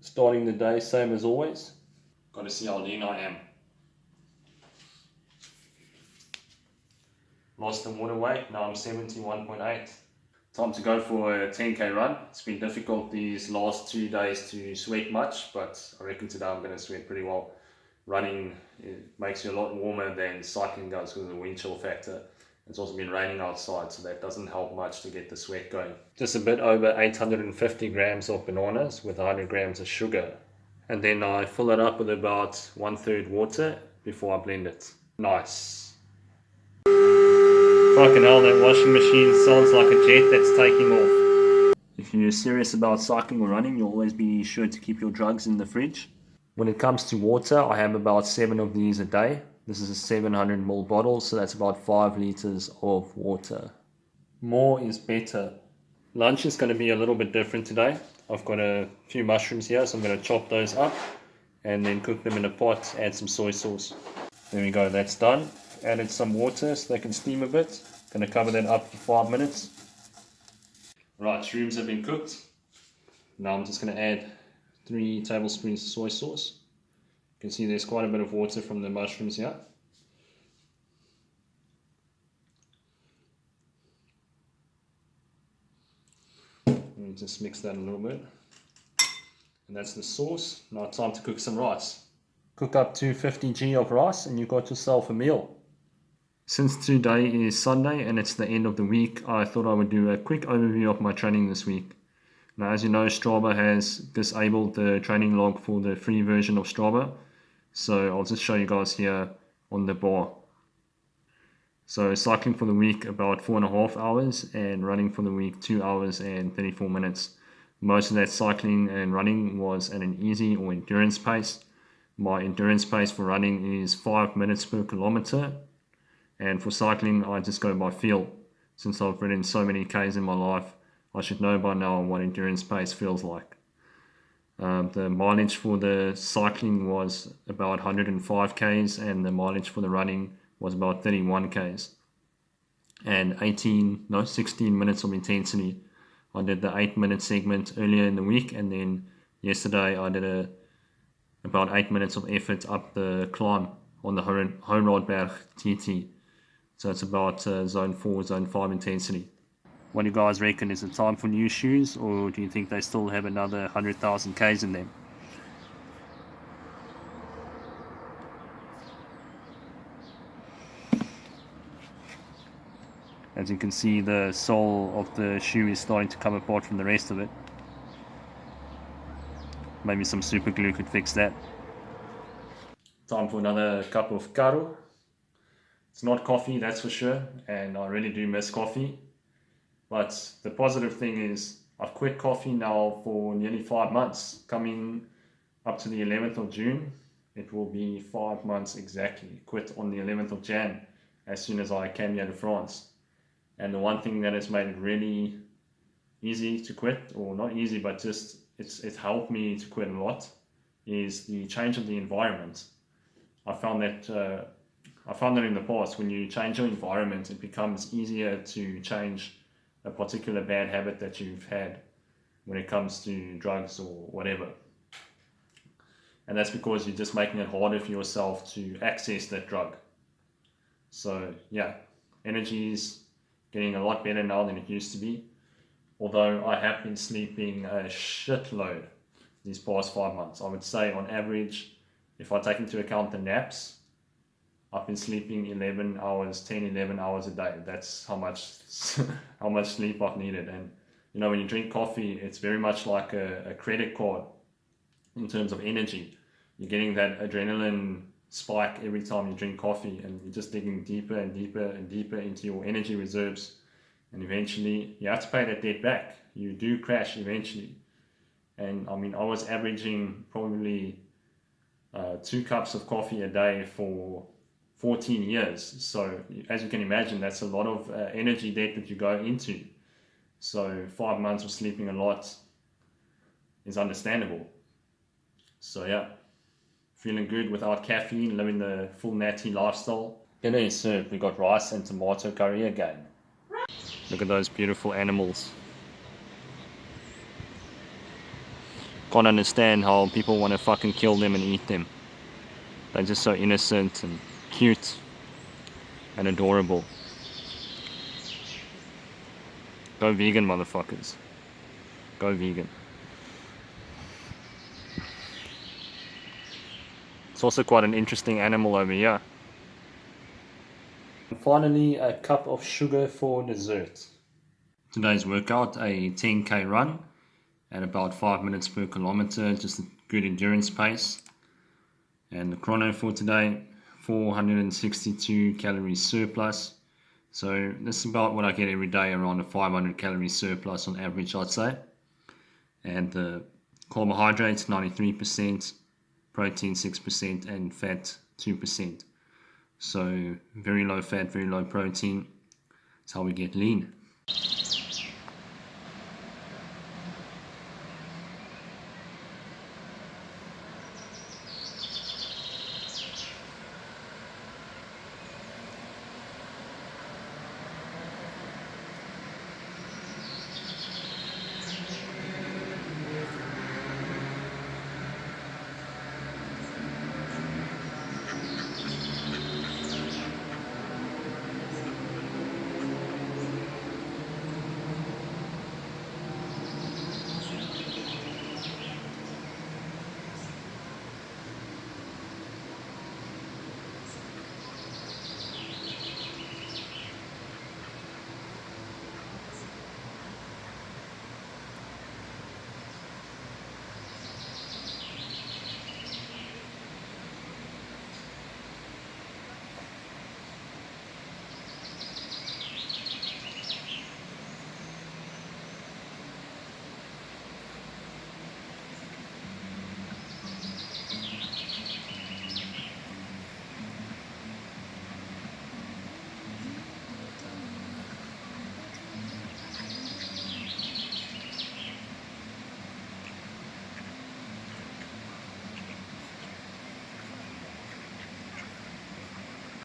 Starting the day, same as always. Got to see how lean I am. Lost the water weight, now I'm 71.8. Time to go for a 10k run. It's been difficult these last 2 days to sweat much, but I reckon today I'm going to sweat pretty well. Running, it makes you a lot warmer than cycling does because of the wind chill factor. It's also been raining outside, so that doesn't help much to get the sweat going. Just a bit over 850 grams of bananas with 100 grams of sugar. And then I fill it up with about 1/3 water before I blend it. Nice. Fucking hell, that washing machine sounds like a jet that's taking off. If you're serious about cycling or running, you'll always be sure to keep your drugs in the fridge. When it comes to water, I have about 7 of these a day. This is a 700ml bottle, so that's about 5 liters of water. More is better. Lunch is going to be a little bit different today. I've got a few mushrooms here, so I'm going to chop those up and then cook them in a pot, add some soy sauce. There we go, that's done. Added some water so they can steam a bit. Going to cover that up for 5 minutes. Right, shrooms have been cooked. Now I'm just going to add 3 tablespoons of soy sauce. You can see there's quite a bit of water from the mushrooms here. And just mix that a little bit. And that's the sauce. Now time to cook some rice. Cook up 250 g of rice and you got yourself a meal. Since today is Sunday and it's the end of the week, I thought I would do a quick overview of my training this week. Now, as you know, Strava has disabled the training log for the free version of Strava. So I'll just show you guys here on the bar. So cycling for the week about 4.5 hours and running for the week 2 hours and 34 minutes. Most of that cycling and running was at an easy or endurance pace. My endurance pace for running is 5 minutes per kilometer. And for cycling, I just go by feel. Since I've ridden so many Ks in my life, I should know by now what endurance pace feels like. The mileage for the cycling was about 105 Ks and the mileage for the running was about 31 Ks. And 16 minutes of intensity. I did the 8-minute segment earlier in the week, and then yesterday I did about 8 minutes of effort up the climb on the Hohenrodberg TT. So it's about zone 4, zone 5 intensity. What do you guys reckon? Is it time for new shoes, or do you think they still have another 100,000 Ks in them? As you can see, the sole of the shoe is starting to come apart from the rest of it. Maybe some super glue could fix that. Time for another cup of caro. It's not coffee, that's for sure, and I really do miss coffee. But the positive thing is I've quit coffee now for nearly 5 months. Coming up to the 11th of June, it will be 5 months exactly. Quit on the 11th of Jan as soon as I came here to France. And the one thing that has made it really easy to quit, or not easy, but just it's helped me to quit a lot, is the change of the environment. I found that in the past, when you change your environment, it becomes easier to change a particular bad habit that you've had when it comes to drugs or whatever. And that's because you're just making it harder for yourself to access that drug. So yeah, energy is getting a lot better now than it used to be. Although I have been sleeping a shitload these past 5 months. I would say on average, if I take into account the naps, I've been sleeping 11 hours a day. That's how much sleep I've needed. And you know, when you drink coffee, it's very much like a credit card in terms of energy. You're getting that adrenaline spike every time you drink coffee, and you're just digging deeper and deeper and deeper into your energy reserves. And eventually, you have to pay that debt back. You do crash eventually. And I mean, I was averaging probably 2 cups of coffee a day for 14 years. So as you can imagine, that's a lot of energy debt that you go into. So 5 months of sleeping a lot is understandable. So yeah, feeling good without caffeine, living the full natty lifestyle. Dinner is served. We got rice and tomato curry again. Look at those beautiful animals. Can't understand how people want to fucking kill them and eat them. They're just so innocent and cute and adorable. Go vegan, motherfuckers. Go vegan. It's also quite an interesting animal over here. And finally, a cup of sugar for dessert. Today's workout, a 10k run at about 5 minutes per kilometer, just a good endurance pace. And the chrono for today, 462 calories surplus. So this is about what I get every day, around a 500 calorie surplus on average, I'd say. And the carbohydrates, 93%, protein 6%, and fat 2%. So very low fat, very low protein. That's how we get lean.